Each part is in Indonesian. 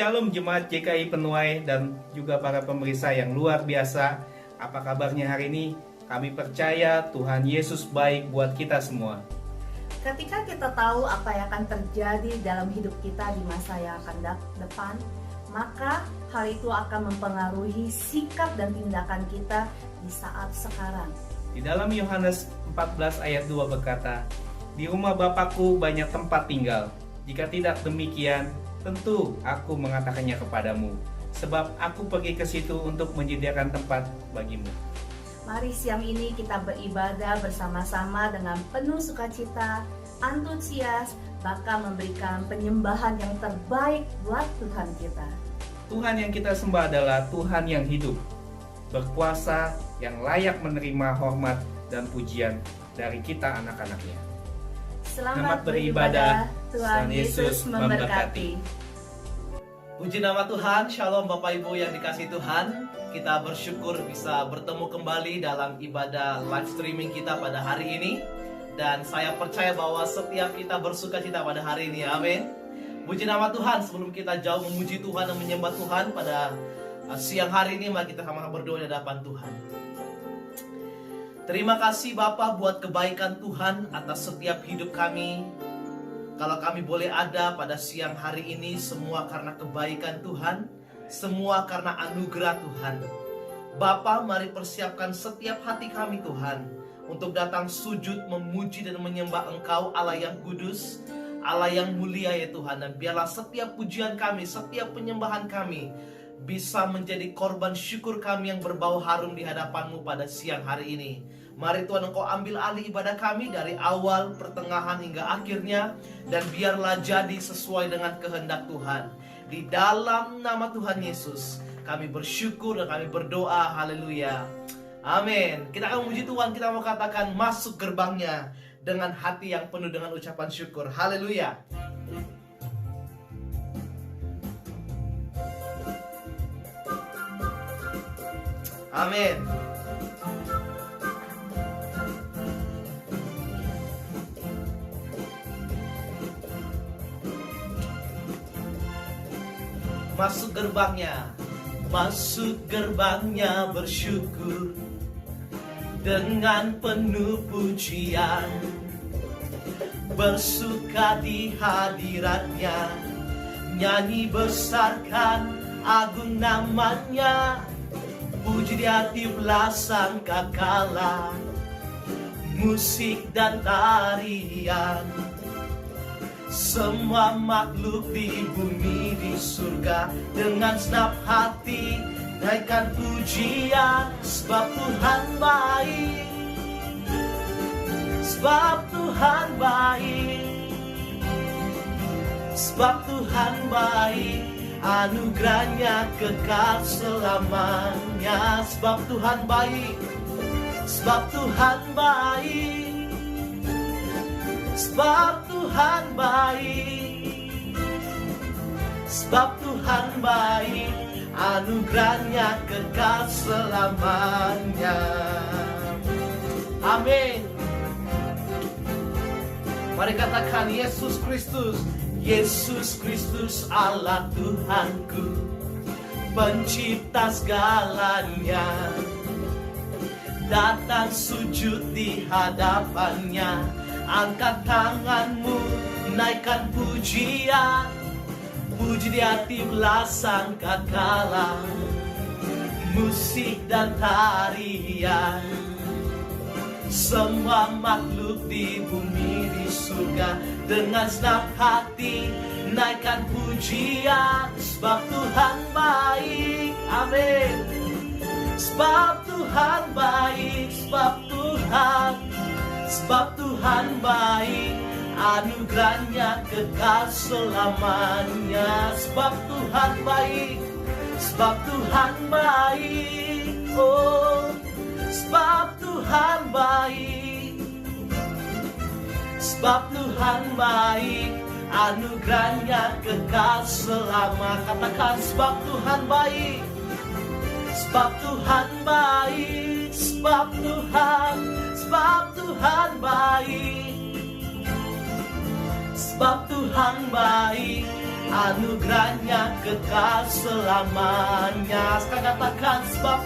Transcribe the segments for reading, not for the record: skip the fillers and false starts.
Shalom jemaat GKI Penuai dan juga para pemirsa yang luar biasa. Apa kabarnya hari ini? Kami percaya Tuhan Yesus baik buat kita semua. Ketika kita tahu apa yang akan terjadi dalam hidup kita di masa yang akan depan, maka hal itu akan mempengaruhi sikap dan tindakan kita di saat sekarang. Di dalam Yohanes 14 ayat 2 berkata, "Di rumah Bapakku banyak tempat tinggal. Jika tidak demikian, tentu aku mengatakannya kepadamu, sebab aku pergi ke situ untuk menyediakan tempat bagimu." Mari siang ini kita beribadah bersama-sama dengan penuh sukacita, antusias, bahkan memberikan penyembahan yang terbaik buat Tuhan kita. Tuhan yang kita sembah adalah Tuhan yang hidup, berkuasa, yang layak menerima hormat dan pujian dari kita anak-anaknya. Selamat beribadah, Tuhan Yesus memberkati. Puji nama Tuhan, Shalom Bapak Ibu yang dikasihi Tuhan. Kita bersyukur bisa bertemu kembali dalam ibadah live streaming kita pada hari ini. Dan saya percaya bahwa setiap kita bersuka cita pada hari ini, amin. Puji nama Tuhan, sebelum kita jauh memuji Tuhan dan menyembah Tuhan pada siang hari ini, mari kita sama-sama berdoa di hadapan Tuhan. Terima kasih Bapa buat kebaikan Tuhan atas setiap hidup kami. Kalau kami boleh ada pada siang hari ini, semua karena kebaikan Tuhan, semua karena anugerah Tuhan. Bapa, mari persiapkan setiap hati kami Tuhan, untuk datang sujud, memuji dan menyembah Engkau Allah yang kudus, Allah yang mulia ya Tuhan. Dan biarlah setiap pujian kami, setiap penyembahan kami bisa menjadi korban syukur kami yang berbau harum di hadapan-Mu pada siang hari ini. Mari Tuhan Engkau ambil alih ibadah kami dari awal, pertengahan hingga akhirnya. Dan biarlah jadi sesuai dengan kehendak Tuhan. Di dalam nama Tuhan Yesus kami bersyukur dan kami berdoa, haleluya, amin. Kita akan memuji Tuhan, kita mau katakan masuk gerbangnya dengan hati yang penuh dengan ucapan syukur, haleluya. Amin. Masuk gerbangnya bersyukur dengan penuh pujian, bersuka di hadiratnya, nyanyi besarkan agung namanya, puji di hati sangkakala, musik dan tarian. Semua makhluk di bumi di surga dengan senap hati naikkan pujian, sebab Tuhan baik, sebab Tuhan baik, sebab Tuhan baik, anugerahnya kekal selamanya. Sebab Tuhan baik, sebab Tuhan baik, sebab Tuhan baik, sebab Tuhan baik, anugerahnya kekal selamanya. Amin. Mari katakan Yesus Kristus, Yesus Kristus Allah Tuhanku, pencipta segalanya. Datang sujud di hadapannya, angkat tanganmu, naikkan pujian, puji di hati sangkakala, musik dan tarian. Semua makhluk di bumi di surga dengan senap hati naikkan pujian, sebab Tuhan baik, amin. Sebab Tuhan baik, sebab Tuhan baik, anugerahnya kekal selamanya. Sebab Tuhan baik, sebab Tuhan baik, oh, sebab Tuhan baik, sebab Tuhan baik, anugerahnya kekal selama. Katakan sebab Tuhan baik, sebab Tuhan baik, sebab Tuhan baik, sebab Tuhan baik, anugerahnya kekal selamanya. Sekarang katakan, sebab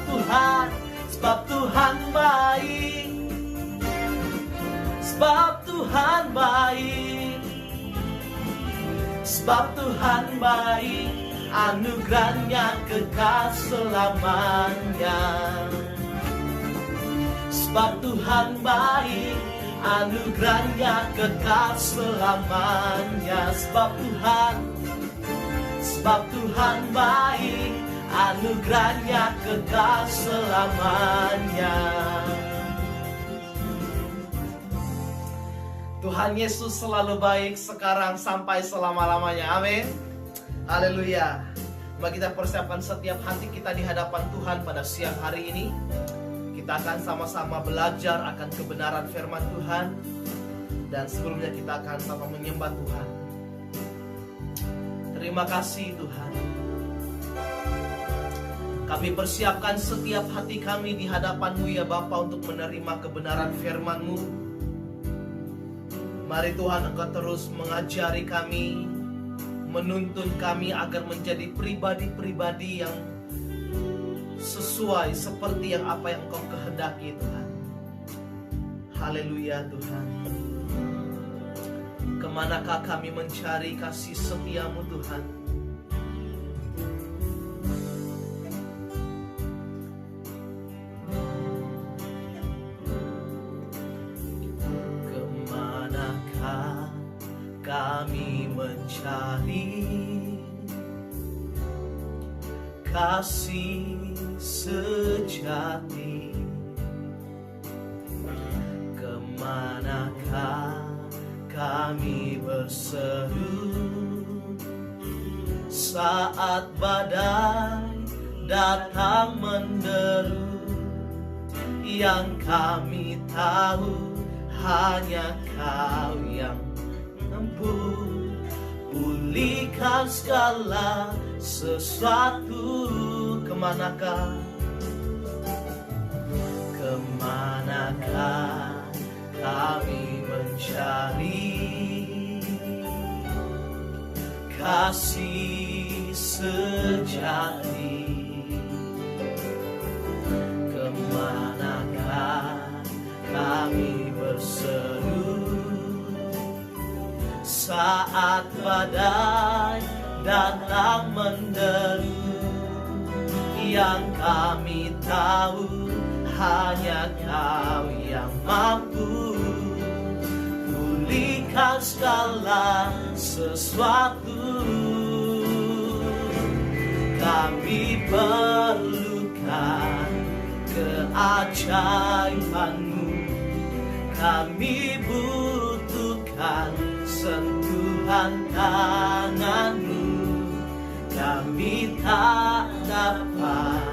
Tuhan baik, sebab Tuhan baik, sebab Tuhan baik, anugerahnya kekal selamanya. Sebab Tuhan baik, anugerahnya kekal selamanya. Sebab Tuhan baik, anugerahnya kekal selamanya. Tuhan Yesus selalu baik sekarang sampai selama-lamanya. Amin. Haleluya. Mari kita persiapkan setiap hati kita di hadapan Tuhan pada siang hari ini. Kita akan sama-sama belajar akan kebenaran firman Tuhan. Dan sebelumnya kita akan sama menyembah Tuhan. Terima kasih Tuhan. Kami persiapkan setiap hati kami di hadapan-Mu ya Bapa untuk menerima kebenaran firman-Mu. Mari Tuhan Engkau terus mengajari kami, menuntun kami agar menjadi pribadi-pribadi yang sesuai seperti yang apa yang Engkau kehendaki Tuhan. Haleluya Tuhan. Kemanakah kami mencari kasih setia-Mu Tuhan? Kemanakah kami mencari kasih sejati? Kemanakah kami berseru saat badai datang menderu? Yang kami tahu hanya Kau yang mampu pulihkan segala sesuatu. Kemanakah kami mencari kasih sejati? Kemanakah kami berseru saat badai datang menderu? Yang kami tahu hanya Kau yang mampu pulihkan segala sesuatu. Kami perlukan keajaiban-Mu, kami butuhkan sentuhan tangan-Mu. Kami tak dapat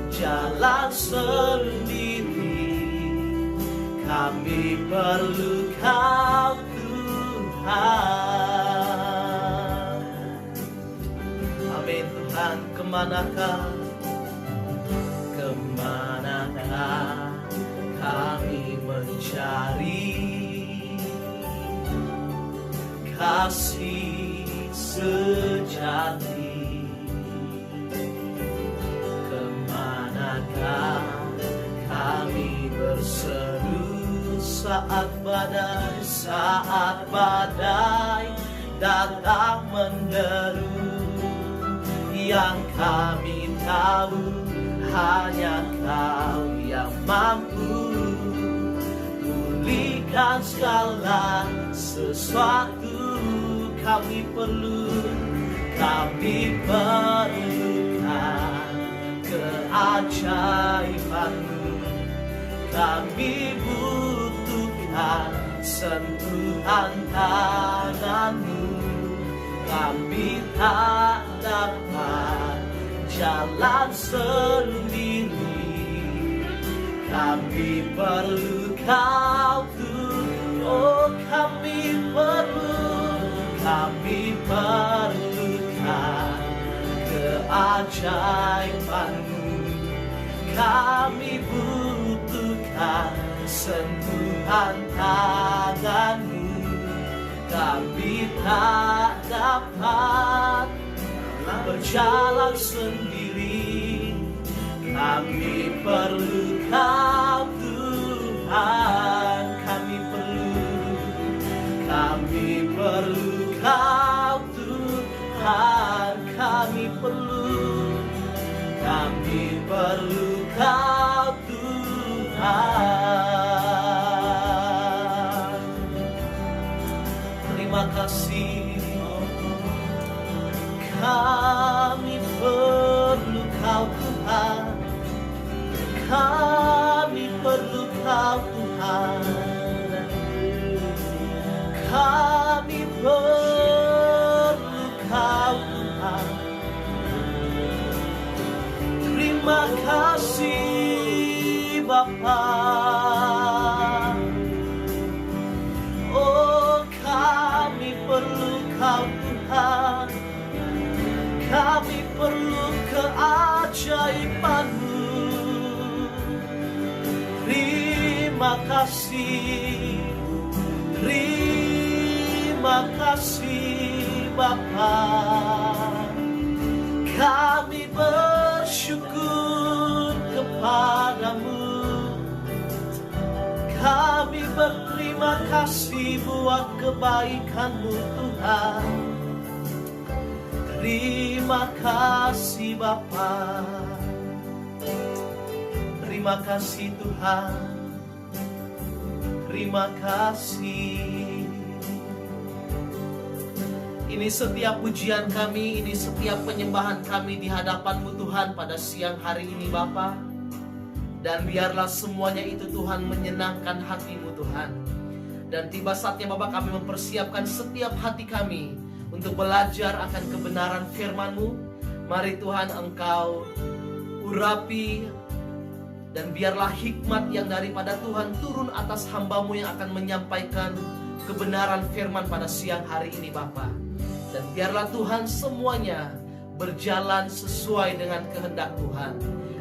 jalan sendiri, kami perlu Kau Tuhan. Amin Tuhan. Kemanakah kami mencari kasih sejati? Kemanakah kami berseru saat badai datang menderu? Yang kami tahu hanya Kau yang mampu pulihkan segala sesuatu. Kami perlukan keajaiban-Mu, kami butuhkan sentuhan tangan-Mu. Kami tak dapat jalan sendiri, kami perlu Kau Tuhan. Oh, kami perlukan keajaiban-Mu, kami butuhkan sentuhan tangan-Mu. Kami tak dapat berjalan sendiri. Kami perlu Kau Tuhan. Kami perlu Kau Tuhan. Kami perlu Kau Tuhan. Terima kasih. Kami perlu Kau Tuhan. Kami perlu Kau Tuhan. Kami perlu Kau Tuhan. Terima kasih Bapa. Oh, kami perlu Kau Tuhan. Kami perlu keajaiban-Mu. Terima kasih Bapa. Kami bersyukur kepadamu. Kami berterima kasih buat kebaikan-Mu Tuhan. Terima kasih Bapa. Terima kasih Tuhan. Terima kasih. Ini setiap pujian kami, ini setiap penyembahan kami di hadapan-Mu Tuhan pada siang hari ini Bapa. Dan biarlah semuanya itu Tuhan menyenangkan hati-Mu Tuhan. Dan tiba saatnya Bapa kami mempersiapkan setiap hati kami untuk belajar akan kebenaran firman-Mu. Mari Tuhan Engkau urapi, dan biarlah hikmat yang daripada Tuhan turun atas hamba-Mu yang akan menyampaikan kebenaran firman pada siang hari ini Bapa. Dan biarlah Tuhan semuanya berjalan sesuai dengan kehendak Tuhan.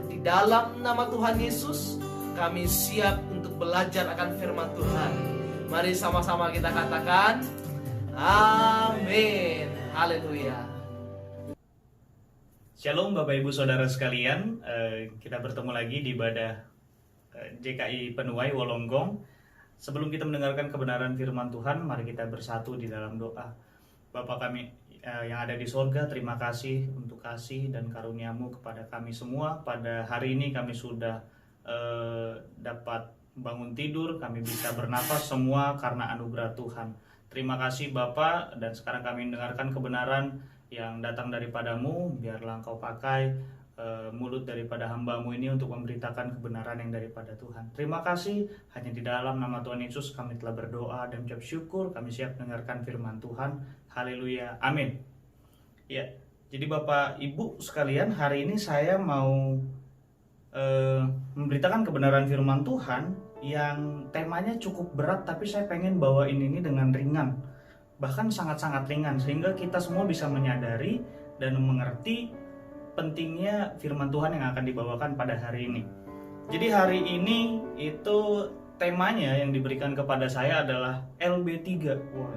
Di dalam nama Tuhan Yesus kami siap untuk belajar akan firman Tuhan. Mari sama-sama kita katakan amin. Haleluya. Shalom Bapak Ibu Saudara sekalian, kita bertemu lagi di ibadah JKI Penuai Wolonggong. Sebelum kita mendengarkan kebenaran firman Tuhan, mari kita bersatu di dalam doa. Bapa kami yang ada di sorga, terima kasih untuk kasih dan karunia-Mu kepada kami semua. Pada hari ini kami sudah dapat bangun tidur, kami bisa bernapas semua karena anugerah Tuhan. Terima kasih Bapa, dan sekarang kami mendengarkan kebenaran yang datang daripada-Mu. Biarlah Engkau pakai mulut daripada hamba-Mu ini untuk memberitakan kebenaran yang daripada Tuhan. Terima kasih, hanya di dalam nama Tuhan Yesus kami telah berdoa dan ucap syukur. Kami siap mendengarkan firman Tuhan. Haleluya, amin. Ya, jadi Bapak Ibu sekalian, hari ini saya mau memberitakan kebenaran firman Tuhan yang temanya cukup berat, tapi saya pengen bawain ini dengan ringan, bahkan sangat-sangat ringan, sehingga kita semua bisa menyadari dan mengerti pentingnya firman Tuhan yang akan dibawakan pada hari ini. Jadi hari ini itu temanya yang diberikan kepada saya adalah LB3. Wah,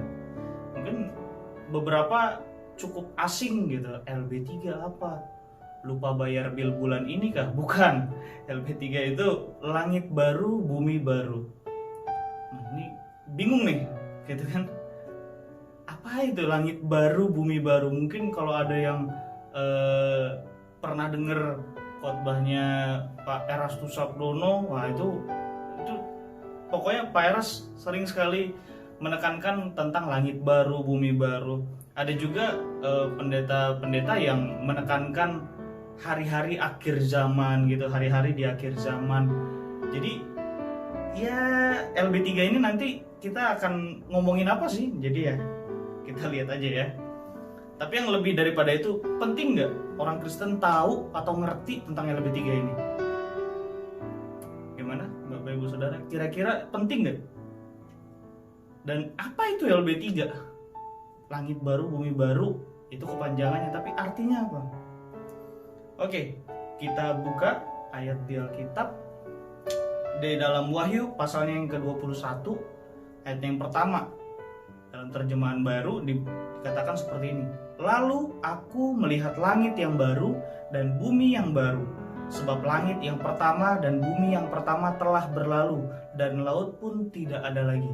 mungkin beberapa cukup asing gitu. LB3 apa? Lupa bayar bil bulan ini kah? Bukan. LB3 itu langit baru, bumi baru. Nah, ini bingung nih, gitu kan? Apa itu langit baru, bumi baru? Mungkin kalau ada yang pernah dengar khotbahnya Pak Erastus Sabdono, wah itu pokoknya Pak Eras sering sekali menekankan tentang langit baru, bumi baru. Ada juga pendeta-pendeta yang menekankan hari-hari akhir zaman gitu, hari-hari di akhir zaman. Jadi ya LB3 ini nanti kita akan ngomongin apa sih? Jadi ya kita lihat aja ya. Tapi yang lebih daripada itu, penting nggak orang Kristen tahu atau ngerti tentang LB3 ini? Gimana Bapak Ibu Saudara? Kira-kira penting nggak? Dan apa itu LB3? Langit baru, bumi baru, itu kepanjangannya, tapi artinya apa? Oke, kita buka ayat di Alkitab di dalam Wahyu pasalnya yang ke-21, ayat yang pertama. Dalam terjemahan baru dikatakan seperti ini. Lalu aku melihat langit yang baru dan bumi yang baru, sebab langit yang pertama dan bumi yang pertama telah berlalu, dan laut pun tidak ada lagi.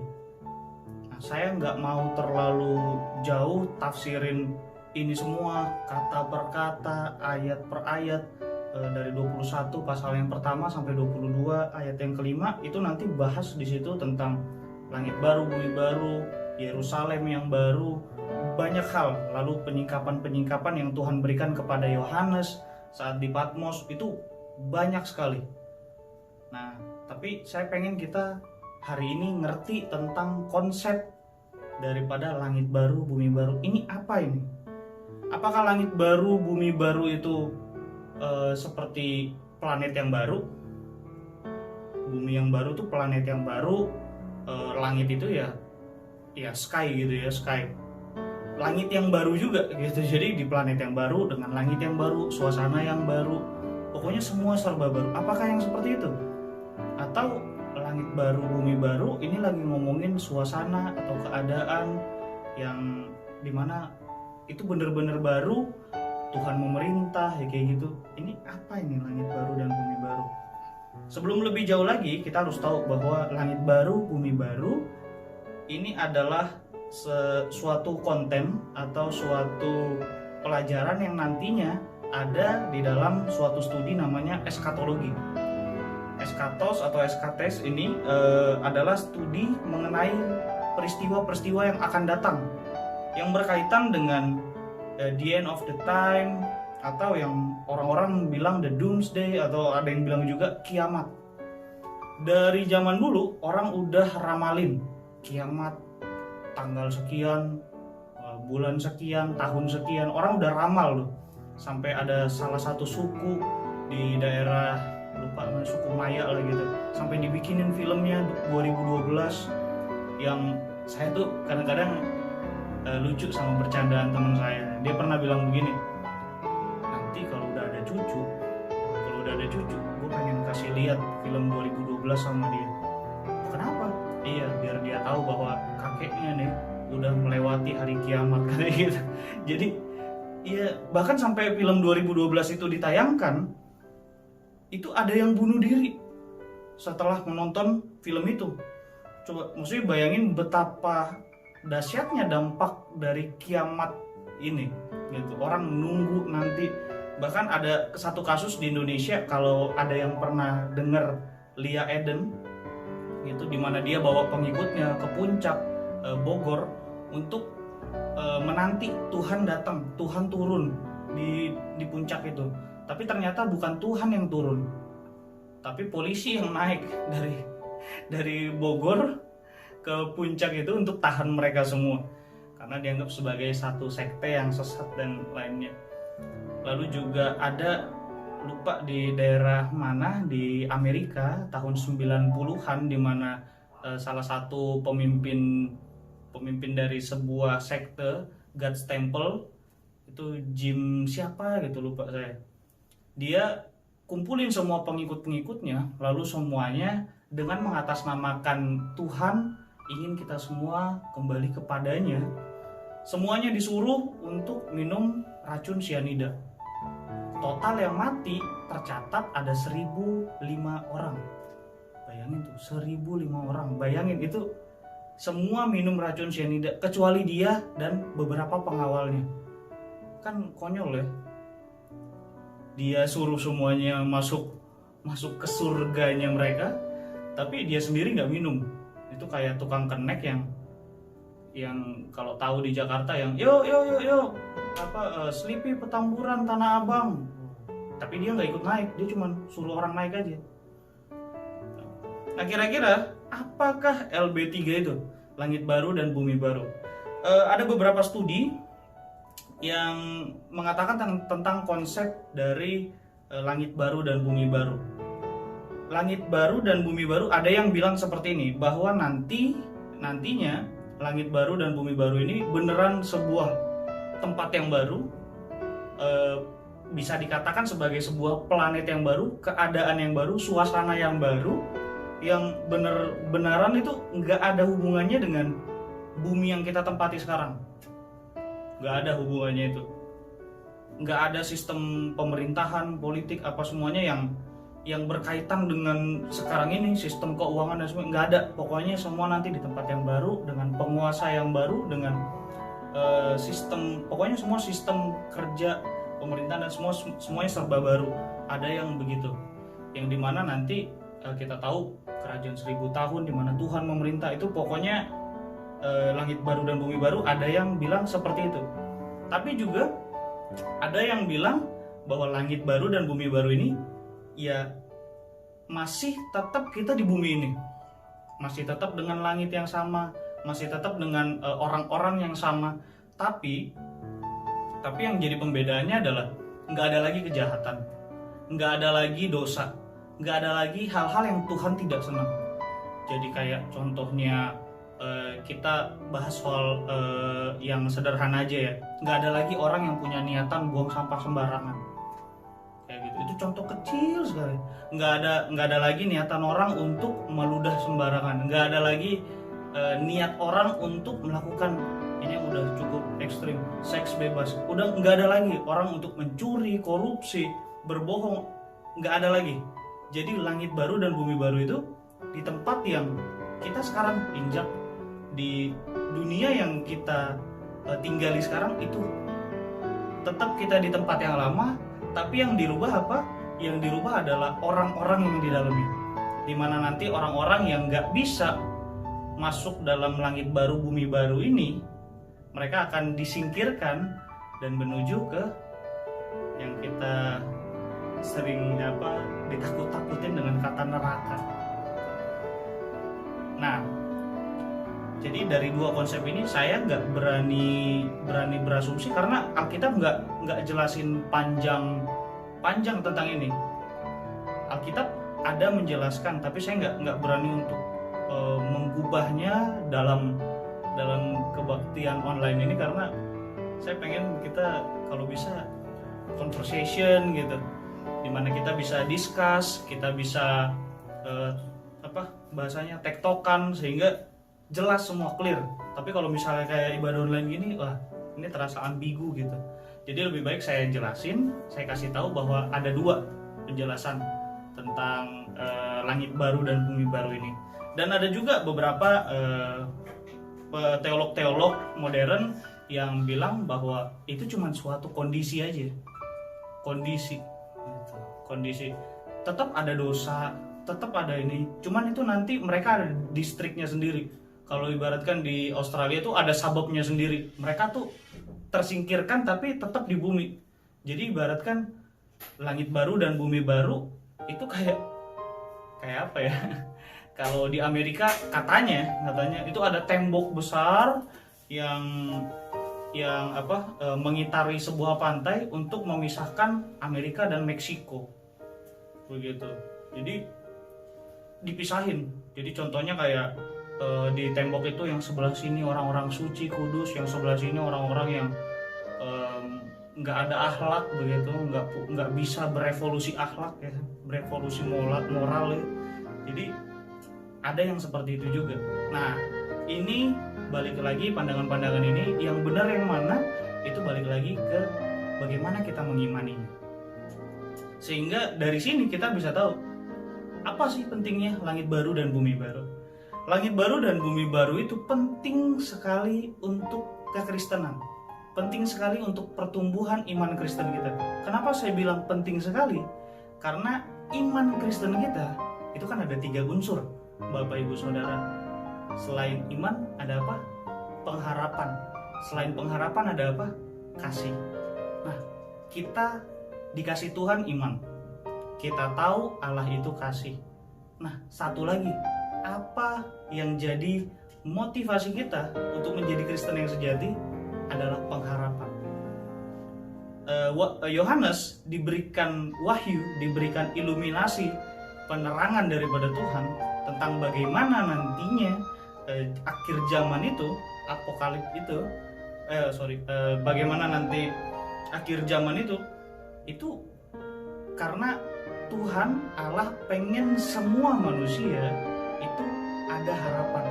Nah, saya nggak mau terlalu jauh tafsirin ini semua kata per kata, ayat per ayat, dari 21 pasal yang pertama sampai 22 ayat yang kelima. Itu nanti bahas di situ tentang langit baru, bumi baru, Yerusalem yang baru, banyak hal. Lalu penyingkapan-penyingkapan yang Tuhan berikan kepada Yohanes saat di Patmos itu banyak sekali. Nah, tapi saya pengen kita hari ini ngerti tentang konsep daripada langit baru, bumi baru. Ini apa ini? Apakah langit baru, bumi baru itu seperti planet yang baru? Bumi yang baru tuh planet yang baru, langit itu ya sky gitu ya, sky. Langit yang baru juga gitu. Jadi di planet yang baru dengan langit yang baru, suasana yang baru, pokoknya semua serba baru. Apakah yang seperti itu? Atau langit baru, bumi baru ini lagi ngomongin suasana atau keadaan yang dimana itu benar-benar baru, Tuhan memerintah ya kayak gitu. Ini apa ini langit baru dan bumi baru? Sebelum lebih jauh lagi, kita harus tahu bahwa langit baru, bumi baru ini adalah suatu konten atau suatu pelajaran yang nantinya ada di dalam suatu studi namanya eskatologi. Eskatos atau eskates ini adalah studi mengenai peristiwa-peristiwa yang akan datang, yang berkaitan dengan the end of the time, atau yang orang-orang bilang the doomsday, atau ada yang bilang juga kiamat. Dari zaman dulu orang udah ramalin kiamat tanggal sekian, bulan sekian, tahun sekian, orang udah ramal loh. Sampai ada salah satu suku di daerah, lupa suku Maya lah gitu, sampai dibikinin filmnya 2012. Yang saya tuh kadang-kadang lucu sama bercandaan teman saya. Dia pernah bilang begini, nanti kalau udah ada cucu, gue pengen kasih lihat film 2012 sama dia. Kenapa? Iya, biar dia tahu bahwa kakeknya nih udah melewati hari kiamat kayak gitu. Jadi iya, bahkan sampai film 2012 itu ditayangkan, itu ada yang bunuh diri setelah menonton film itu. Coba maksudnya bayangin betapa dahsyatnya dampak dari kiamat ini gitu. Orang nunggu nanti. Bahkan ada satu kasus di Indonesia, kalau ada yang pernah dengar Lia Eden gitu, dimana dia bawa pengikutnya ke puncak Bogor untuk menanti Tuhan datang, Tuhan turun di puncak itu. Tapi ternyata bukan Tuhan yang turun, tapi polisi yang naik dari Bogor ke puncak itu untuk tahan mereka semua, karena dianggap sebagai satu sekte yang sesat dan lainnya. Lalu juga ada, lupa di daerah mana di Amerika tahun 90-an, di mana salah satu pemimpin dari sebuah sekte God's Temple itu Jim siapa gitu, lupa saya. Dia kumpulin semua pengikut-pengikutnya, lalu semuanya dengan mengatasnamakan Tuhan ingin kita semua kembali kepadanya. Semuanya disuruh untuk minum racun cyanida. Total yang mati tercatat ada 1.005 orang. Bayangin tuh, 1.005 orang. Bayangin itu semua minum racun cyanida kecuali dia dan beberapa pengawalnya. Kan konyol ya. Dia suruh semuanya masuk ke surganya mereka, tapi dia sendiri nggak minum. Itu kayak tukang kenek yang kalau tahu di Jakarta yang yo Sleepy Petamburan Tanah Abang, tapi dia nggak ikut naik, dia cuma suruh orang naik aja. Nah, kira-kira apakah LB3 itu, langit baru dan bumi baru? Ada beberapa studi yang mengatakan tentang konsep dari langit baru dan bumi baru. Langit baru dan bumi baru, ada yang bilang seperti ini, bahwa nantinya langit baru dan bumi baru ini beneran sebuah tempat yang baru, bisa dikatakan sebagai sebuah planet yang baru, keadaan yang baru, suasana yang baru, yang benar-benaran itu nggak ada hubungannya dengan bumi yang kita tempati sekarang. Nggak ada hubungannya itu. Nggak ada sistem pemerintahan, politik, apa semuanya yang berkaitan dengan sekarang ini, sistem keuangan dan semua, nggak ada. Pokoknya semua nanti di tempat yang baru, dengan penguasa yang baru, dengan sistem, pokoknya semua sistem kerja pemerintahan dan semuanya serba baru. Ada yang begitu, yang dimana nanti kita tahu kerajaan 1000 tahun dimana Tuhan memerintah, itu pokoknya langit baru dan bumi baru. Ada yang bilang seperti itu, tapi juga ada yang bilang bahwa langit baru dan bumi baru ini ya masih tetap kita di bumi ini, masih tetap dengan langit yang sama, masih tetap dengan orang-orang yang sama, tapi yang jadi pembedaannya adalah nggak ada lagi kejahatan, nggak ada lagi dosa, nggak ada lagi hal-hal yang Tuhan tidak senang. Jadi kayak contohnya kita bahas soal yang sederhana aja ya, nggak ada lagi orang yang punya niatan buang sampah sembarangan kayak gitu. Itu contoh kecil sekali. Nggak ada lagi niatan orang untuk meludah sembarangan, nggak ada lagi niat orang untuk melakukan ini yang udah cukup ekstrim, seks bebas. Udah nggak ada lagi orang untuk mencuri, korupsi, berbohong, nggak ada lagi. Jadi langit baru dan bumi baru itu di tempat yang kita sekarang injak, di dunia yang kita tinggali sekarang, itu tetap kita di tempat yang lama, tapi yang dirubah apa? Yang dirubah adalah orang-orang yang di dalamnya, dimana nanti orang-orang yang nggak bisa masuk dalam langit baru bumi baru ini, mereka akan disingkirkan dan menuju ke yang kita sering ditakut-takutin dengan kata neraka. Nah, jadi dari dua konsep ini saya nggak berani berasumsi, karena Alkitab nggak jelasin panjang tentang ini. Alkitab ada menjelaskan, tapi saya nggak berani untuk menggubahnya dalam kebaktian online ini, karena saya pengen kita kalau bisa conversation gitu, dimana kita bisa discuss, kita bisa bahasanya tektokan sehingga jelas semua clear. Tapi kalau misalnya kayak ibadah online gini, wah ini terasa ambigu gitu. Jadi lebih baik saya jelasin, saya kasih tahu bahwa ada dua penjelasan tentang langit baru dan bumi baru ini. Dan ada juga beberapa teolog-teolog modern yang bilang bahwa itu cuma suatu kondisi aja, kondisi tetap ada dosa, tetap ada ini, cuman itu nanti mereka ada distriknya sendiri. Kalau ibaratkan di Australia itu ada suburbnya sendiri, mereka tuh tersingkirkan tapi tetap di bumi. Jadi ibaratkan langit baru dan bumi baru itu kayak apa ya? Kalau di Amerika katanya itu ada tembok besar yang mengitari sebuah pantai untuk memisahkan Amerika dan Meksiko, begitu. Jadi dipisahin. Jadi contohnya kayak di tembok itu yang sebelah sini orang-orang suci kudus, yang sebelah sini orang-orang yang nggak ada akhlak, begitu, nggak bisa berevolusi akhlak ya, berevolusi moral ya. Jadi ada yang seperti itu juga. Nah, ini balik lagi pandangan-pandangan ini yang benar yang mana, itu balik lagi ke bagaimana kita mengimaninya. Sehingga dari sini kita bisa tahu apa sih pentingnya langit baru dan bumi baru. Langit baru dan bumi baru itu penting sekali untuk kekristenan, penting sekali untuk pertumbuhan iman Kristen kita. Kenapa saya bilang penting sekali? Karena iman Kristen kita itu kan ada 3 unsur, Bapak Ibu Saudara. Selain iman ada apa? Pengharapan. Selain pengharapan ada apa? Kasih. Nah, kita dikasih Tuhan iman, kita tahu Allah itu kasih. Nah, satu lagi, apa yang jadi motivasi kita untuk menjadi Kristen yang sejati adalah pengharapan. Yohanes diberikan wahyu, diberikan iluminasi, penerangan daripada Tuhan tentang bagaimana nantinya akhir zaman itu, apokalips itu, bagaimana nanti akhir zaman itu karena Tuhan Allah pengen semua manusia itu ada harapan.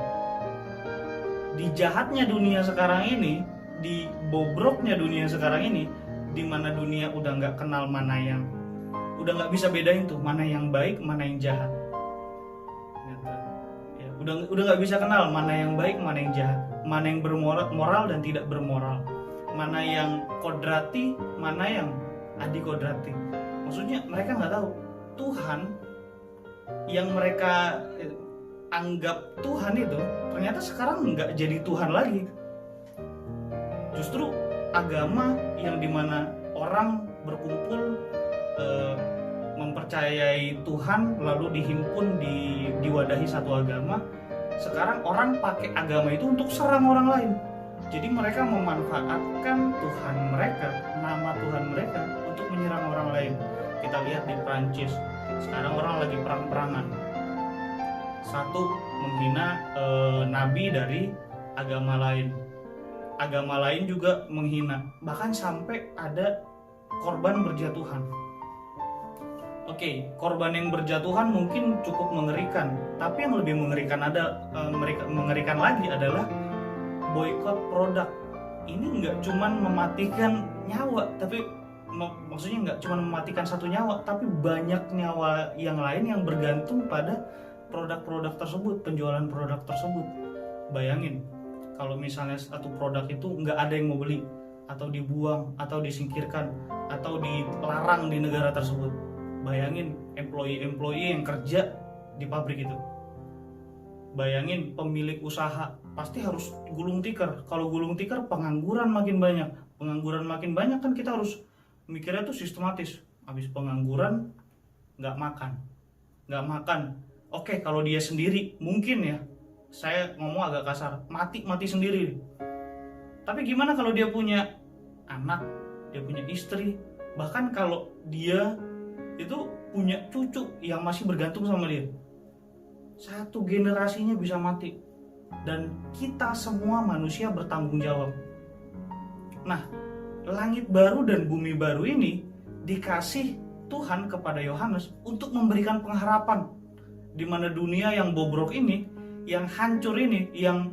di jahatnya dunia sekarang ini, di bobroknya dunia sekarang ini, di mana dunia udah nggak kenal mana yang, udah nggak bisa bedain tuh mana yang baik, mana yang jahat. Gitu. Ya, udah nggak bisa kenal mana yang baik, mana yang jahat, mana yang bermoral dan tidak bermoral, mana yang kodrati, mana yang adikodrati. Maksudnya mereka nggak tahu Tuhan yang mereka anggap Tuhan itu ternyata sekarang nggak jadi Tuhan lagi. Justru agama yang dimana orang berkumpul mempercayai Tuhan lalu dihimpun diwadahi satu agama, sekarang orang pakai agama itu untuk serang orang lain. Jadi mereka memanfaatkan Tuhan mereka, nama Tuhan mereka untuk menyerang orang lain. Kita lihat di Prancis, sekarang orang lagi perang-perangan. Satu menghina nabi dari agama lain. Agama lain juga menghina. Bahkan sampai ada korban berjatuhan. Oke, korban yang berjatuhan mungkin cukup mengerikan. Tapi yang lebih mengerikan lagi adalah boykot produk. Ini nggak cuman mematikan nyawa, tapi maksudnya nggak cuma mematikan satu nyawa, tapi banyak nyawa yang lain yang bergantung pada produk-produk tersebut, penjualan produk tersebut. Bayangin kalau misalnya satu produk itu nggak ada yang mau beli, atau dibuang, atau disingkirkan, atau dilarang di negara tersebut. Bayangin employee yang kerja di pabrik itu. Bayangin pemilik usaha pasti harus gulung tikar. Kalau gulung tikar pengangguran makin banyak. Pengangguran makin banyak kan kita harus mikirnya tuh sistematis. Habis pengangguran nggak makan. Oke, kalau dia sendiri mungkin ya, saya ngomong agak kasar, mati sendiri. Tapi gimana kalau dia punya anak, dia punya istri, bahkan kalau dia itu punya cucu yang masih bergantung sama dia, satu generasinya bisa mati. Dan kita semua manusia bertanggung jawab. Nah, langit baru dan bumi baru ini dikasih Tuhan kepada Yohanes untuk memberikan pengharapan, di mana dunia yang bobrok ini, yang hancur ini, yang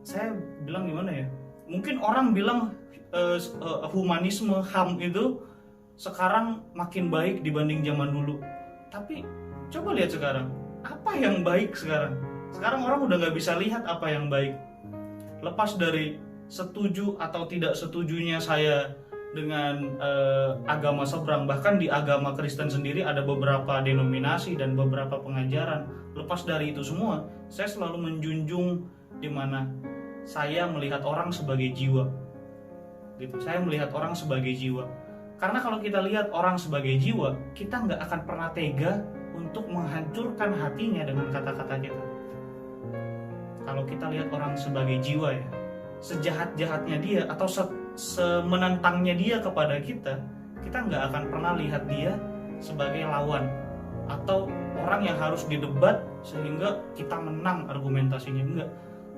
saya bilang gimana ya? Mungkin orang bilang humanisme, HAM itu sekarang makin baik dibanding zaman dulu. Tapi coba lihat sekarang, apa yang baik sekarang? Sekarang orang udah nggak bisa lihat apa yang baik. Lepas dari setuju atau tidak setujunya saya dengan agama seberang, bahkan di agama Kristen sendiri ada beberapa denominasi dan beberapa pengajaran. Lepas dari itu semua, saya selalu menjunjung di mana saya melihat orang sebagai jiwa. Gitu. Saya melihat orang sebagai jiwa. Karena kalau kita lihat orang sebagai jiwa, kita nggak akan pernah tega untuk menghancurkan hatinya dengan kata-kata kita. Kalau kita lihat orang sebagai jiwa ya, sejahat-jahatnya dia atau semenentangnya dia kepada kita nggak akan pernah lihat dia sebagai lawan atau orang yang harus didebat sehingga kita menang argumentasinya. Enggak.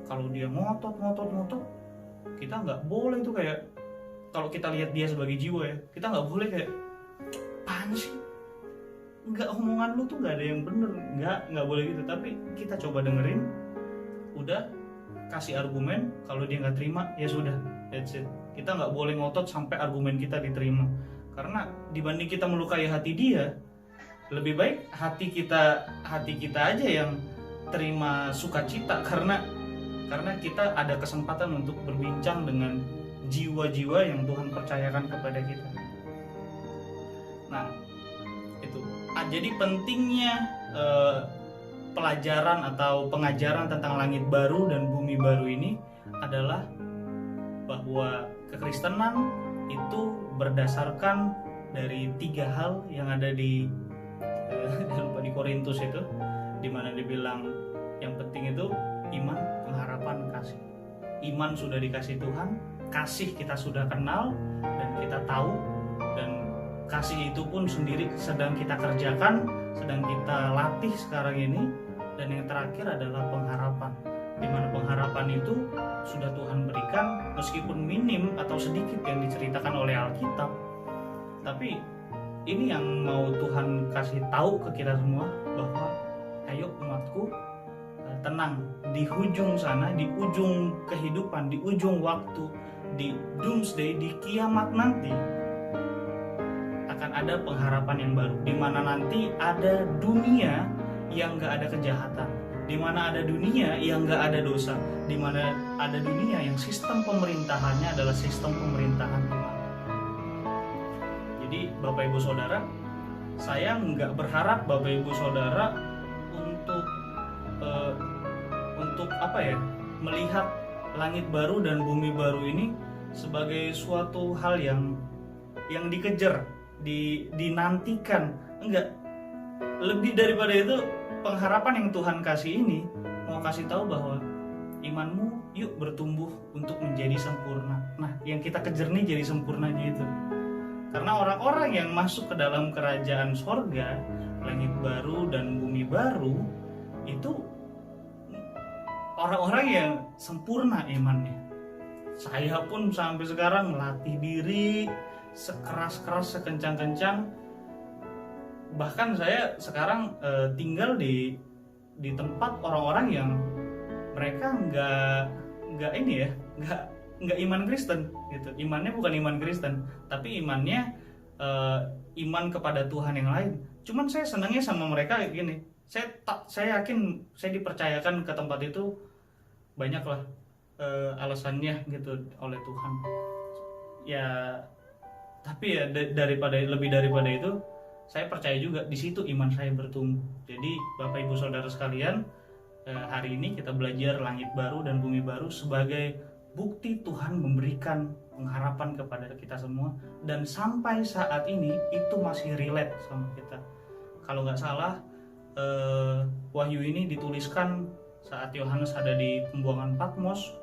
Kalau dia ngotot, kita nggak boleh tuh kayak, kalau kita lihat dia sebagai jiwa ya, kita nggak boleh kayak, apaan sih? Nggak, omongan lu tuh nggak ada yang bener, nggak boleh gitu. Tapi kita coba dengerin, udah kasih argumen, kalau dia nggak terima ya sudah, that's it. Kita nggak boleh ngotot sampai argumen kita diterima, karena dibanding kita melukai hati dia, lebih baik hati kita aja yang terima sukacita, karena kita ada kesempatan untuk berbincang dengan jiwa-jiwa yang Tuhan percayakan kepada kita. Nah, itu. Jadi pentingnya pelajaran atau pengajaran tentang langit baru dan bumi baru ini adalah bahwa kekristenan itu berdasarkan dari 3 hal yang ada di Korintus itu, di mana dibilang yang penting itu iman, pengharapan, kasih. Iman sudah dikasih Tuhan, kasih kita sudah kenal dan kita tahu, dan kasih itu pun sendiri sedang kita kerjakan, sedang kita latih sekarang ini. Dan yang terakhir adalah pengharapan, di mana pengharapan itu sudah Tuhan berikan, meskipun minim atau sedikit yang diceritakan oleh Alkitab, tapi ini yang mau Tuhan kasih tahu ke kita semua, bahwa ayo umatku, tenang, di ujung sana, di ujung kehidupan, di ujung waktu, di doomsday, di kiamat nanti akan ada pengharapan yang baru, di mana nanti ada dunia yang gak ada kejahatan, di mana ada dunia yang gak ada dosa, di mana ada dunia yang sistem pemerintahannya adalah sistem pemerintahan Tuhan. Jadi Bapak Ibu Saudara, saya nggak berharap Bapak Ibu Saudara untuk melihat langit baru dan bumi baru ini sebagai suatu hal yang dikejar, dinantikan. Enggak, lebih daripada itu, pengharapan yang Tuhan kasih ini mau kasih tahu bahwa imanmu yuk bertumbuh untuk menjadi sempurna. Nah, yang kita kejar nih jadi sempurnanya itu. Karena orang-orang yang masuk ke dalam kerajaan sorga, langit baru dan bumi baru, itu orang-orang yang sempurna imannya. Saya pun sampai sekarang melatih diri sekeras-keras, sekencang-kencang. Bahkan saya sekarang tinggal di tempat orang-orang yang mereka nggak iman Kristen gitu. Imannya bukan iman Kristen, tapi imannya iman kepada Tuhan yang lain. Cuman saya senangnya sama mereka gini. Saya yakin saya dipercayakan ke tempat itu banyaklah alasannya gitu oleh Tuhan. Ya, tapi ya lebih daripada itu, saya percaya juga di situ iman saya bertumbuh. Jadi Bapak Ibu Saudara sekalian, hari ini kita belajar langit baru dan bumi baru sebagai bukti Tuhan memberikan pengharapan kepada kita semua, dan sampai saat ini itu masih relate sama kita. Kalau nggak salah, Wahyu ini dituliskan saat Yohanes ada di pembuangan Patmos,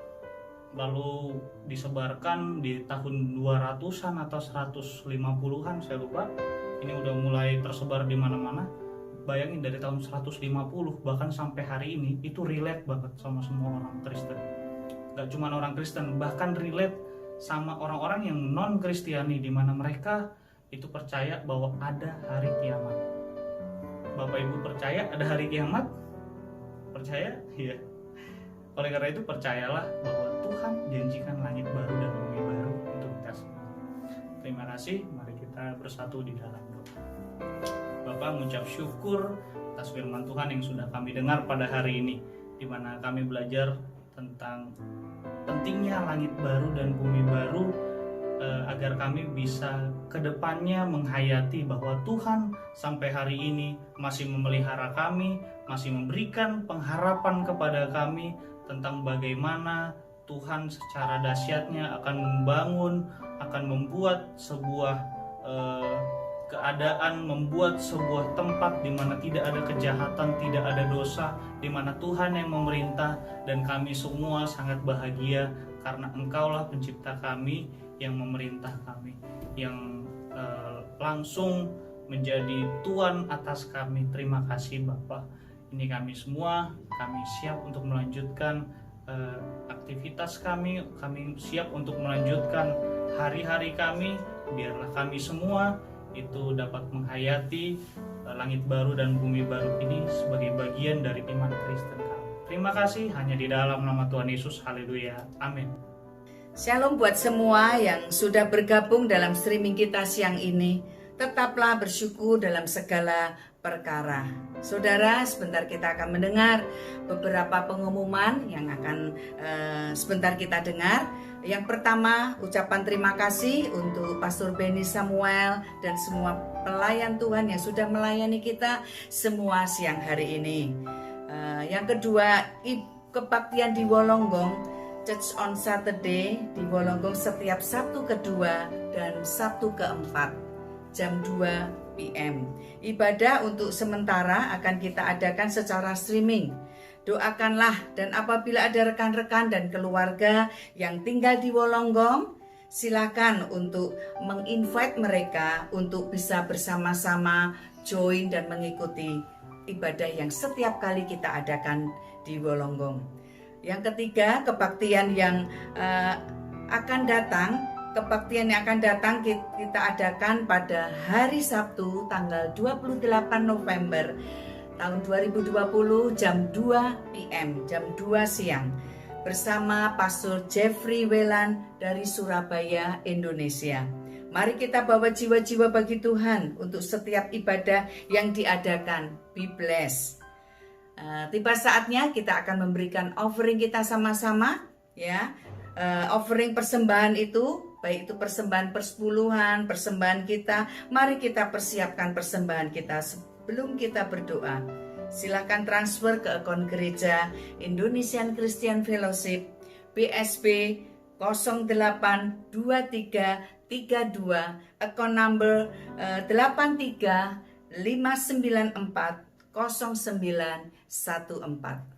lalu disebarkan di tahun 200-an atau 150-an, saya lupa. Ini udah mulai tersebar di mana-mana. Bayangin dari tahun 150 bahkan sampai hari ini itu relate banget sama semua orang Kristen. Gak cuma orang Kristen, bahkan relate sama orang-orang yang non-Kristiani, di mana mereka itu percaya bahwa ada hari kiamat. Bapak Ibu percaya ada hari kiamat? Percaya? Iya. Oleh karena itu percayalah bahwa Tuhan janjikan langit baru dan bumi baru untuk kita semua. Terima kasih, mari kita bersatu di dalam doa. Bapak mengucap syukur atas firman Tuhan yang sudah kami dengar pada hari ini, di mana kami belajar tentang pentingnya langit baru dan bumi baru, agar kami bisa kedepannya menghayati bahwa Tuhan sampai hari ini masih memelihara kami, masih memberikan pengharapan kepada kami tentang bagaimana Tuhan secara dahsyatnya akan membangun, akan membuat sebuah keadaan, membuat sebuah tempat di mana tidak ada kejahatan, tidak ada dosa, di mana Tuhan yang memerintah, dan kami semua sangat bahagia karena Engkaulah pencipta kami, yang memerintah kami, yang langsung menjadi Tuhan atas kami. Terima kasih Bapa. Ini kami semua, kami siap untuk melanjutkan aktivitas kami siap untuk melanjutkan hari-hari kami. Biarlah kami semua itu dapat menghayati langit baru dan bumi baru ini sebagai bagian dari iman Kristen kami. Terima kasih, hanya di dalam nama Tuhan Yesus. Haleluya. Amin. Shalom buat semua yang sudah bergabung dalam streaming kita siang ini. Tetaplah bersyukur dalam segala perkara. Saudara, sebentar kita akan mendengar beberapa pengumuman yang akan sebentar kita dengar. Yang pertama, ucapan terima kasih untuk Pastor Benny Samuel dan semua pelayan Tuhan yang sudah melayani kita semua siang hari ini. Yang kedua, kebaktian di Wolonggong, Church on Saturday di Wolonggong setiap Sabtu kedua dan Sabtu keempat jam 2 PM. Ibadah untuk sementara akan kita adakan secara streaming. Doakanlah, dan apabila ada rekan-rekan dan keluarga yang tinggal di Wolonggong, silakan untuk menginvite mereka untuk bisa bersama-sama join dan mengikuti ibadah yang setiap kali kita adakan di Wolonggong. Yang ketiga, kebaktian yang akan datang. Kebaktian yang akan datang kita adakan pada hari Sabtu tanggal 28 November tahun 2020 jam 2 PM, jam 2 siang bersama Pastor Jeffrey Welan dari Surabaya, Indonesia. Mari kita bawa jiwa-jiwa bagi Tuhan untuk setiap ibadah yang diadakan. Be blessed. Tiba saatnya kita akan memberikan offering kita sama-sama, ya. Offering persembahan itu, baik itu persembahan persepuluhan, persembahan kita. Mari kita persiapkan persembahan kita sebelum kita berdoa. Silakan transfer ke akun gereja Indonesian Christian Fellowship BSB 082332 akun number 835940914.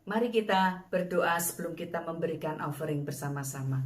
Mari kita berdoa sebelum kita memberikan offering bersama-sama.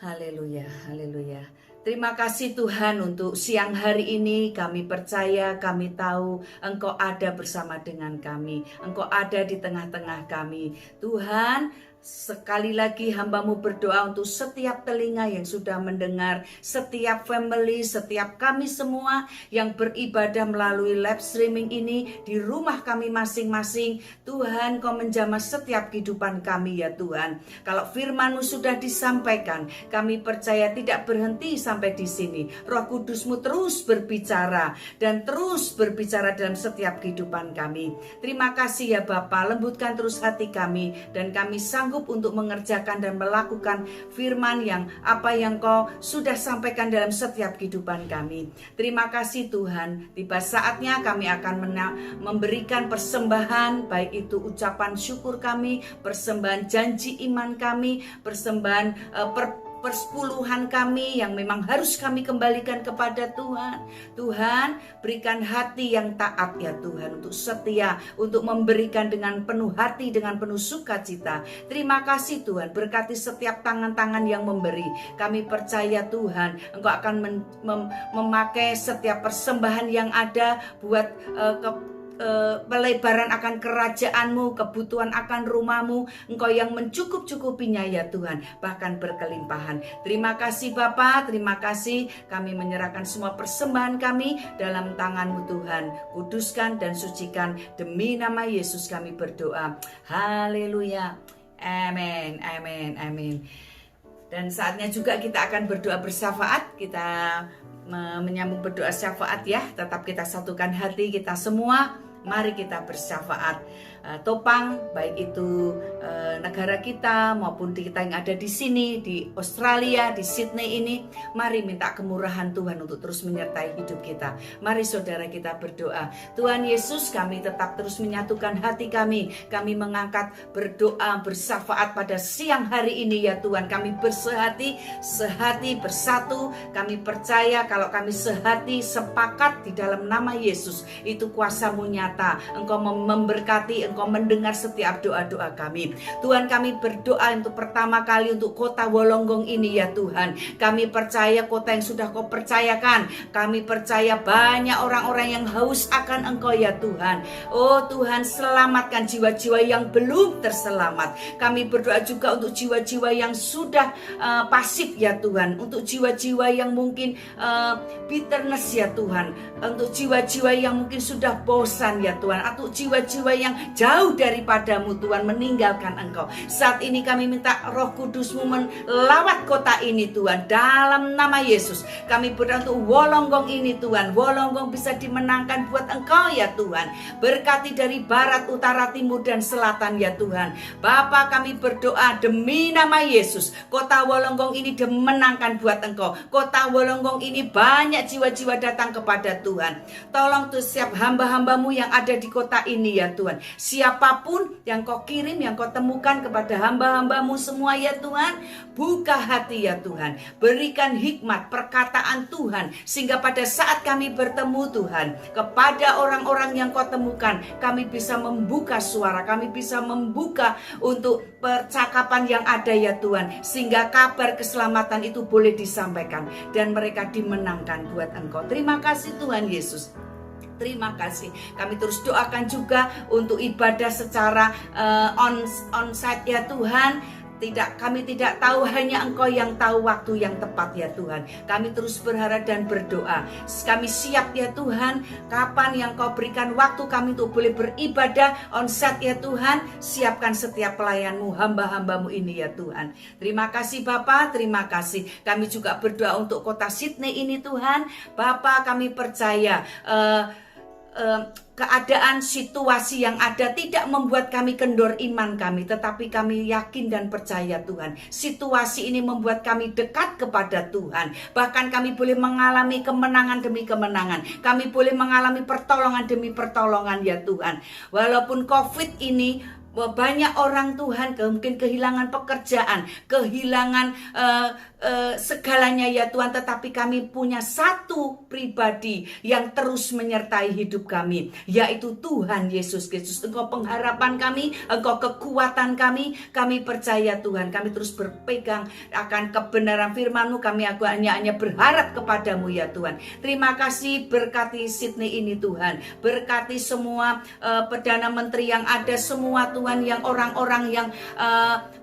Haleluya, haleluya. Terima kasih Tuhan untuk siang hari ini. Kami percaya, kami tahu Engkau ada bersama dengan kami. Engkau ada di tengah-tengah kami. Tuhan, sekali lagi hamba-Mu berdoa untuk setiap telinga yang sudah mendengar, setiap family, setiap kami semua yang beribadah melalui live streaming ini di rumah kami masing-masing. Tuhan, Kau menjamah setiap kehidupan kami ya Tuhan. Kalau firman-Mu sudah disampaikan, kami percaya tidak berhenti sampai di sini. Roh Kudus-Mu terus berbicara dan terus berbicara dalam setiap kehidupan kami. Terima kasih ya Bapa, lembutkan terus hati kami dan kami sanggup untuk mengerjakan dan melakukan firman yang apa yang Kau sudah sampaikan dalam setiap kehidupan kami. Terima kasih Tuhan. Tiba saatnya kami akan memberikan persembahan, baik itu ucapan syukur kami, persembahan janji iman kami, persembahan persepuluhan kami yang memang harus kami kembalikan kepada Tuhan. Tuhan, berikan hati yang taat ya Tuhan, untuk setia, untuk memberikan dengan penuh hati, dengan penuh sukacita. Terima kasih Tuhan, berkati setiap tangan-tangan yang memberi. Kami percaya Tuhan, Engkau akan memakai setiap persembahan yang ada buat pelebaran akan kerajaan-Mu, kebutuhan akan rumah-Mu. Engkau yang mencukup-cukupinya ya Tuhan, bahkan berkelimpahan. Terima kasih Bapa, terima kasih. Kami menyerahkan semua persembahan kami dalam tangan-Mu Tuhan. Kuduskan dan sucikan, demi nama Yesus kami berdoa. Haleluya. Amin, amin, amin. Dan saatnya juga kita akan berdoa bersyafaat. Kita menyambung berdoa syafaat ya. Tetap kita satukan hati kita semua. Mari kita bersyafaat. Topang, baik itu negara kita maupun kita yang ada di sini, di Australia, di Sydney ini, mari minta kemurahan Tuhan untuk terus menyertai hidup kita. Mari saudara kita berdoa. Tuhan Yesus, kami tetap terus menyatukan hati kami. Kami mengangkat berdoa bersyafaat pada siang hari ini ya Tuhan. Kami sehati bersatu. Kami percaya kalau kami sehati sepakat di dalam nama Yesus, itu kuasa-Mu nyata. Engkau memberkati, Engkau mendengar setiap doa-doa kami. Tuhan, kami berdoa untuk pertama kali untuk kota Wollongong ini ya Tuhan. Kami percaya kota yang sudah Kau percayakan. Kami percaya banyak orang-orang yang haus akan Engkau ya Tuhan. Oh Tuhan, selamatkan jiwa-jiwa yang belum terselamat. Kami berdoa juga untuk jiwa-jiwa yang sudah pasif ya Tuhan. Untuk jiwa-jiwa yang mungkin bitterness ya Tuhan. Untuk jiwa-jiwa yang mungkin sudah bosan ya Tuhan. Atau jiwa-jiwa yang jauh daripadamu Tuhan, meninggalkan Engkau. Saat ini kami minta Roh Kudus-Mu melawat kota ini Tuhan, dalam nama Yesus. Kami berdoa untuk Wollongong ini Tuhan. Wollongong bisa dimenangkan buat Engkau ya Tuhan. Berkati dari barat, utara, timur dan selatan ya Tuhan. Bapa, kami berdoa demi nama Yesus, kota Wollongong ini dimenangkan buat Engkau. Kota Wollongong ini banyak jiwa-jiwa datang kepada Tuhan. Tolong tuh setiap hamba-hamba-Mu yang ada di kota ini ya Tuhan. Siapapun yang Kau kirim, yang Kau temukan kepada hamba-hamba-Mu semua ya Tuhan, buka hati ya Tuhan. Berikan hikmat perkataan Tuhan, sehingga pada saat kami bertemu Tuhan, kepada orang-orang yang Kau temukan, kami bisa membuka suara, kami bisa membuka untuk percakapan yang ada ya Tuhan, sehingga kabar keselamatan itu boleh disampaikan dan mereka dimenangkan buat Engkau. Terima kasih Tuhan Yesus. Terima kasih. Kami terus doakan juga untuk ibadah secara on-site ya Tuhan. Kami tidak tahu, hanya Engkau yang tahu waktu yang tepat ya Tuhan. Kami terus berharap dan berdoa. Kami siap ya Tuhan, kapan yang Kau berikan waktu kami untuk boleh beribadah onsite ya Tuhan. Siapkan setiap pelayan-Mu, hamba-hamba-Mu ini ya Tuhan. Terima kasih Bapa, terima kasih. Kami juga berdoa untuk kota Sydney ini Tuhan. Bapa, kami percaya keadaan situasi yang ada tidak membuat kami kendor iman kami, tetapi kami yakin dan percaya Tuhan, situasi ini membuat kami dekat kepada Tuhan. Bahkan kami boleh mengalami kemenangan demi kemenangan, kami boleh mengalami pertolongan demi pertolongan ya Tuhan. Walaupun COVID ini banyak orang Tuhan mungkin kehilangan pekerjaan, kehilangan segalanya ya Tuhan, tetapi kami punya satu pribadi yang terus menyertai hidup kami, yaitu Tuhan Yesus Kristus. Engkau pengharapan kami, Engkau kekuatan kami. Kami percaya Tuhan, kami terus berpegang akan kebenaran firman-Mu. Kami hanya berharap kepadamu ya Tuhan. Terima kasih, berkati Sydney ini Tuhan, berkati semua Perdana Menteri yang ada semua Tuhan, yang orang-orang yang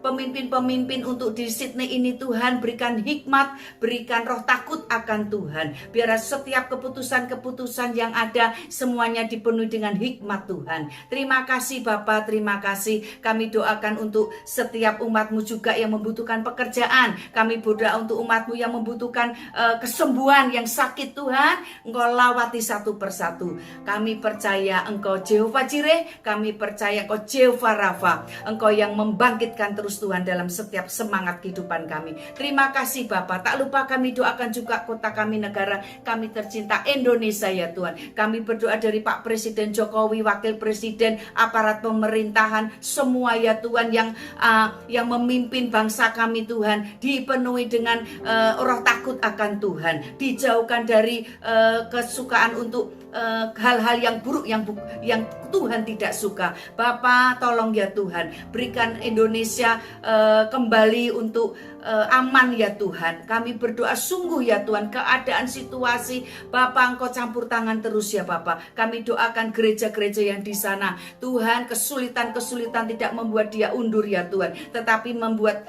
pemimpin-pemimpin untuk di Sydney ini Tuhan. Berikan hikmat, berikan roh takut akan Tuhan. Biar setiap keputusan-keputusan yang ada semuanya dipenuhi dengan hikmat Tuhan. Terima kasih Bapa, terima kasih. Kami doakan untuk setiap umat-Mu juga yang membutuhkan pekerjaan. Kami berdoa untuk umat-Mu yang membutuhkan kesembuhan, yang sakit Tuhan. Engkau lawati satu persatu. Kami percaya Engkau Jehovah Jireh, kami percaya Engkau Jehovah Rafa. Engkau yang membangkitkan terus Tuhan dalam setiap semangat kehidupan kami. Terima kasih Bapa. Tak lupa kami doakan juga kota kami, negara kami tercinta Indonesia ya Tuhan. Kami berdoa dari Pak Presiden Jokowi, Wakil Presiden, aparat pemerintahan, semua ya Tuhan yang memimpin bangsa kami Tuhan, dipenuhi dengan roh takut akan Tuhan, dijauhkan dari kesukaan untuk hal-hal yang buruk yang Tuhan tidak suka. Bapa, tolong ya Tuhan, berikan Indonesia kembali untuk aman ya Tuhan. Kami berdoa sungguh ya Tuhan, keadaan situasi Bapa Engkau campur tangan terus ya Bapa. Kami doakan gereja-gereja yang di sana Tuhan, kesulitan-kesulitan tidak membuat dia undur ya Tuhan, tetapi membuat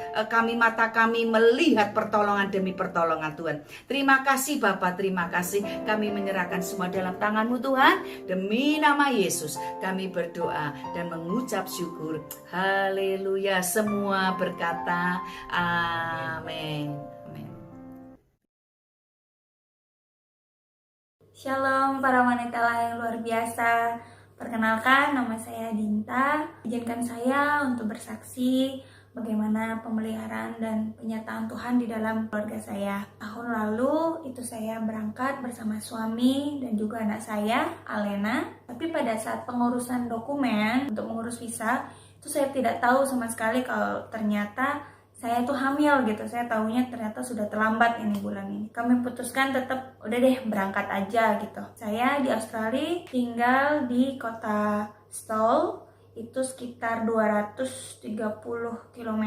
mata kami melihat pertolongan demi pertolongan Tuhan. Terima kasih Bapa, terima kasih. Kami menyerahkan semua dalam tangan-Mu Tuhan. Demi nama Yesus kami berdoa dan mengucap syukur. Haleluya. Semua berkata amin. Amin. Shalom para wanita yang luar biasa. Perkenalkan, nama saya Dinta. Izinkan saya untuk bersaksi bagaimana pemeliharaan dan penyertaan Tuhan di dalam keluarga saya. Tahun lalu itu saya berangkat bersama suami dan juga anak saya, Alena. Tapi pada saat pengurusan dokumen untuk mengurus visa, itu saya tidak tahu sama sekali kalau ternyata saya tuh hamil gitu. Saya tahunya ternyata sudah terlambat ini bulan ini. Kami putuskan tetap udah deh berangkat aja gitu. Saya di Australia tinggal di kota Stowell, itu sekitar 230 km.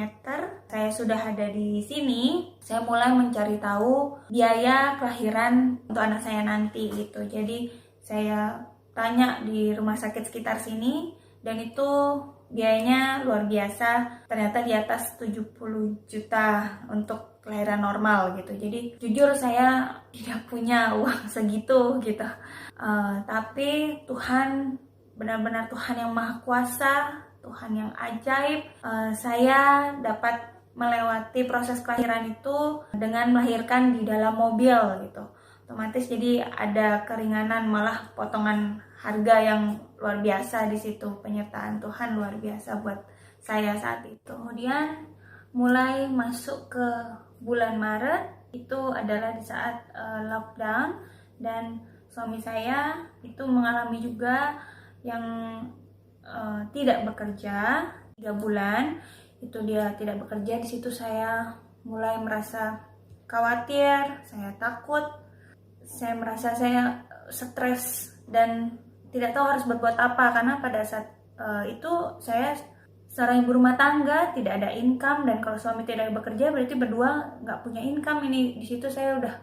Saya sudah ada di sini. Saya mulai mencari tahu biaya kelahiran untuk anak saya nanti gitu. Jadi saya tanya di rumah sakit sekitar sini dan itu biayanya luar biasa, ternyata di atas 70 juta untuk kelahiran normal gitu. Jadi jujur saya tidak punya uang segitu gitu. Tapi Tuhan, benar-benar Tuhan yang Maha Kuasa, Tuhan yang ajaib. Saya dapat melewati proses kelahiran itu dengan melahirkan di dalam mobil gitu. Otomatis jadi ada keringanan, malah potongan harga yang luar biasa di situ. Penyertaan Tuhan luar biasa buat saya saat itu. Kemudian mulai masuk ke bulan Maret, itu adalah di saat lockdown, dan suami saya itu mengalami juga yang tidak bekerja 3 bulan. Itu dia tidak bekerja. Di situ saya mulai merasa khawatir, saya takut, saya merasa saya stres dan tidak tahu harus berbuat apa, karena pada saat itu saya seorang ibu rumah tangga, tidak ada income, dan kalau suami tidak bekerja berarti berdua nggak punya income. Ini di situ saya udah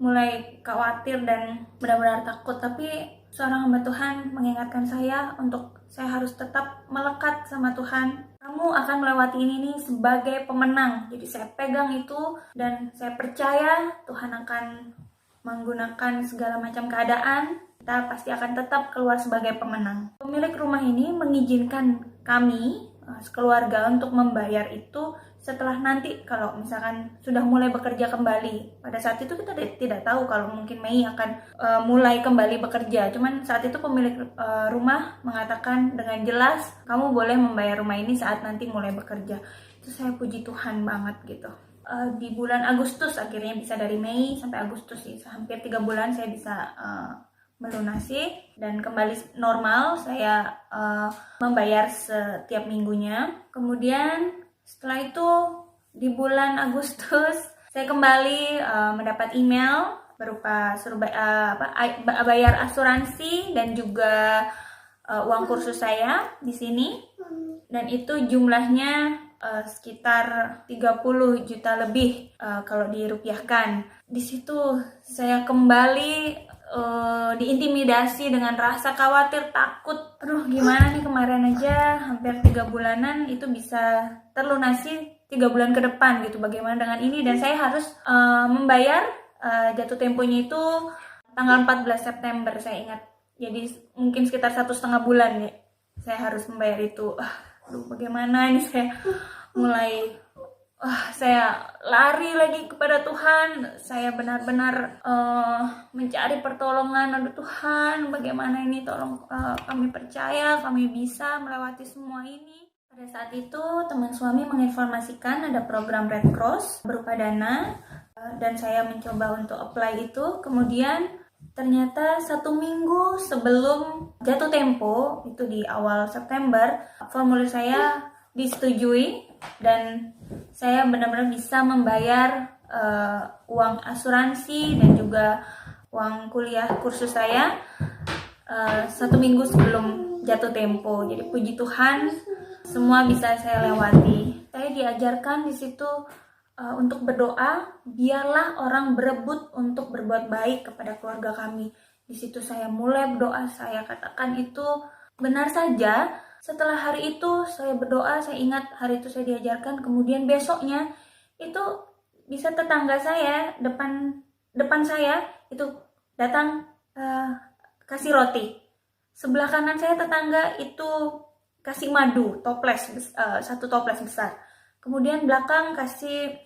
mulai khawatir dan benar-benar takut. Tapi seorang hamba Tuhan mengingatkan saya untuk saya harus tetap melekat sama Tuhan. Kamu akan melewati ini nih sebagai pemenang. Jadi saya pegang itu dan saya percaya Tuhan akan menggunakan segala macam keadaan. Kita pasti akan tetap keluar sebagai pemenang. Pemilik rumah ini mengizinkan kami sekeluarga untuk membayar itu setelah nanti kalau misalkan sudah mulai bekerja kembali. Pada saat itu kita tidak tahu kalau mungkin Mei akan mulai kembali bekerja. Cuman saat itu pemilik rumah mengatakan dengan jelas, kamu boleh membayar rumah ini saat nanti mulai bekerja. Itu saya puji Tuhan banget gitu. Di bulan Agustus akhirnya bisa, dari Mei sampai Agustus sih, hampir 3 bulan saya bisa melunasi dan kembali normal. Saya membayar setiap minggunya. Kemudian setelah itu di bulan Agustus saya kembali mendapat email berupa suruh bayar asuransi dan juga uang kursus saya di sini, dan itu jumlahnya sekitar 30 juta lebih kalau dirupiahkan. Di situ saya kembali diintimidasi dengan rasa khawatir, takut. Aduh, gimana nih, kemarin aja hampir 3 bulanan itu bisa terlunasi 3 bulan ke depan gitu. Bagaimana dengan ini? Dan saya harus membayar jatuh temponya itu tanggal 14 September saya ingat. Jadi mungkin sekitar 1,5 bulan ya saya harus membayar itu. Aduh, bagaimana ini, saya mulai saya lari lagi kepada Tuhan. Saya benar-benar mencari pertolongan. Aduh Tuhan, bagaimana ini, tolong kami percaya kami bisa melewati semua ini. Pada saat itu teman suami menginformasikan ada program Red Cross berupa dana, dan saya mencoba untuk apply itu. Kemudian ternyata 1 minggu sebelum jatuh tempo, itu di awal September, formulir saya disetujui dan saya benar-benar bisa membayar uang asuransi dan juga uang kuliah kursus saya 1 minggu sebelum jatuh tempo. Jadi puji Tuhan, semua bisa saya lewati. Saya diajarkan di situ untuk berdoa, biarlah orang berebut untuk berbuat baik kepada keluarga kami. Di situ saya mulai berdoa, saya katakan itu benar saja. Setelah hari itu saya berdoa, saya ingat hari itu saya diajarkan, kemudian besoknya itu bisa tetangga saya depan saya itu datang kasih roti. Sebelah kanan saya tetangga itu kasih madu, toples, 1 toples besar. Kemudian belakang kasih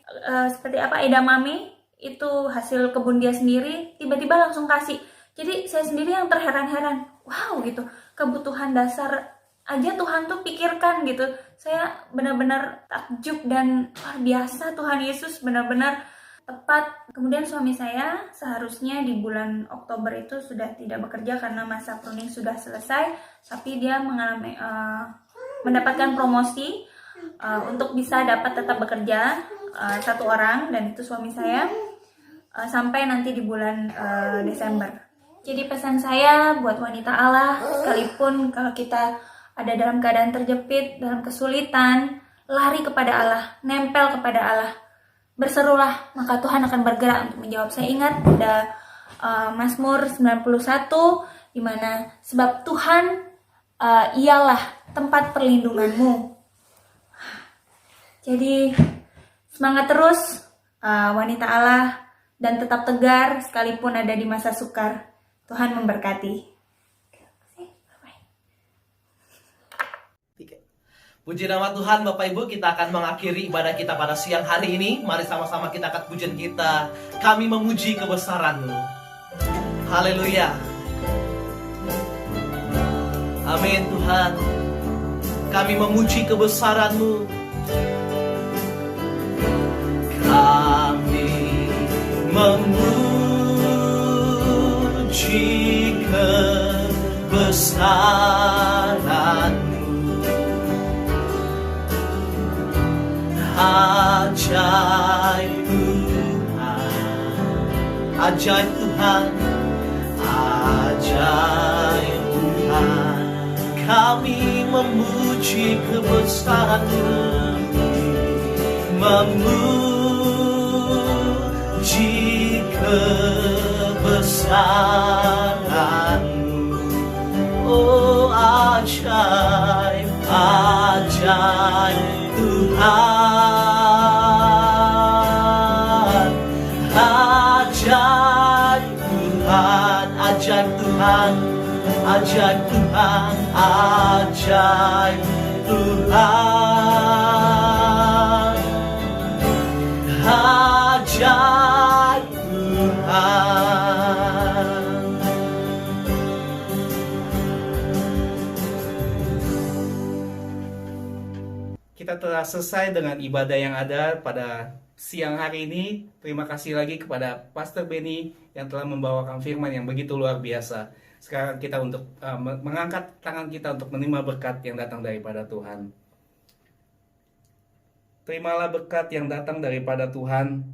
seperti apa, edamame, itu hasil kebun dia sendiri, tiba-tiba langsung kasih. Jadi saya sendiri yang terheran-heran, wow gitu, kebutuhan dasar aja Tuhan tuh pikirkan gitu. Saya benar-benar takjub dan luar biasa, Tuhan Yesus benar-benar tepat. Kemudian suami saya seharusnya di bulan Oktober itu sudah tidak bekerja karena masa pruning sudah selesai, tapi dia mengalami mendapatkan promosi untuk bisa dapat tetap bekerja 1 orang, dan itu suami saya sampai nanti di bulan Desember. Jadi pesan saya buat wanita Allah, sekalipun kalau kita ada dalam keadaan terjepit, dalam kesulitan, lari kepada Allah, nempel kepada Allah, berserulah, maka Tuhan akan bergerak untuk menjawab. Saya ingat ada Mazmur 91, di mana sebab Tuhan ialah tempat perlindunganmu. Jadi semangat terus wanita Allah, dan tetap tegar sekalipun ada di masa sukar. Tuhan memberkati. Puji nama Tuhan. Bapak Ibu, kita akan mengakhiri ibadah kita pada siang hari ini. Mari sama-sama kita angkat pujian kita. Kami memuji kebesaran-Mu. Haleluya. Amin Tuhan. Kami memuji kebesaran-Mu. Kami memuji kebesaran-Mu. Ajaib Tuhan, ajaib Tuhan, ajaib Tuhan. Kami memuji kebesaran-Mu, memuji kebesaran-Mu. Oh ajaib, ajaib Tuhan, ajaib Tuhan, ajaib Tuhan, ajaib Tuhan, ajaib Tuhan, ajaib Tuhan. Kita telah selesai dengan ibadah yang ada pada siang hari ini. Terima kasih lagi kepada Pastor Benny yang telah membawakan firman yang begitu luar biasa. Sekarang kita untuk mengangkat tangan kita untuk menerima berkat yang datang daripada Tuhan. Terimalah berkat yang datang daripada Tuhan,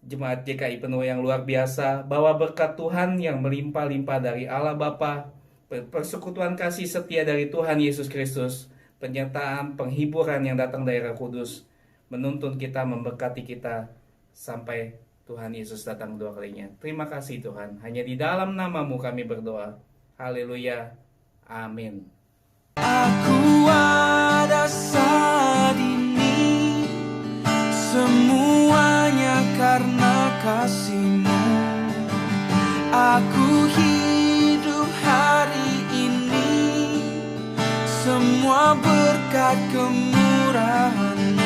Jemaat JKI Penuh yang luar biasa. Bawa berkat Tuhan yang melimpah-limpah dari Allah Bapa, persekutuan kasih setia dari Tuhan Yesus Kristus, penyertaan penghiburan yang datang dari Roh Kudus, menuntun kita, memberkati kita sampai Tuhan Yesus datang kedua kalinya. Terima kasih Tuhan. Hanya di dalam nama-Mu kami berdoa. Haleluya. Amin. Aku ada saat ini, semuanya karena kasih-Mu. Aku hidup hari ini, semua berkat kemurahan-Mu.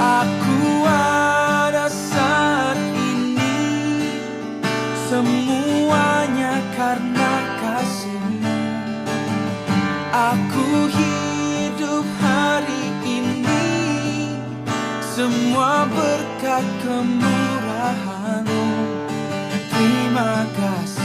Aku ada saat ini, semuanya karena kasih-Mu. Aku hidup hari ini, semua berkat kemurahan-Mu. Terima kasih.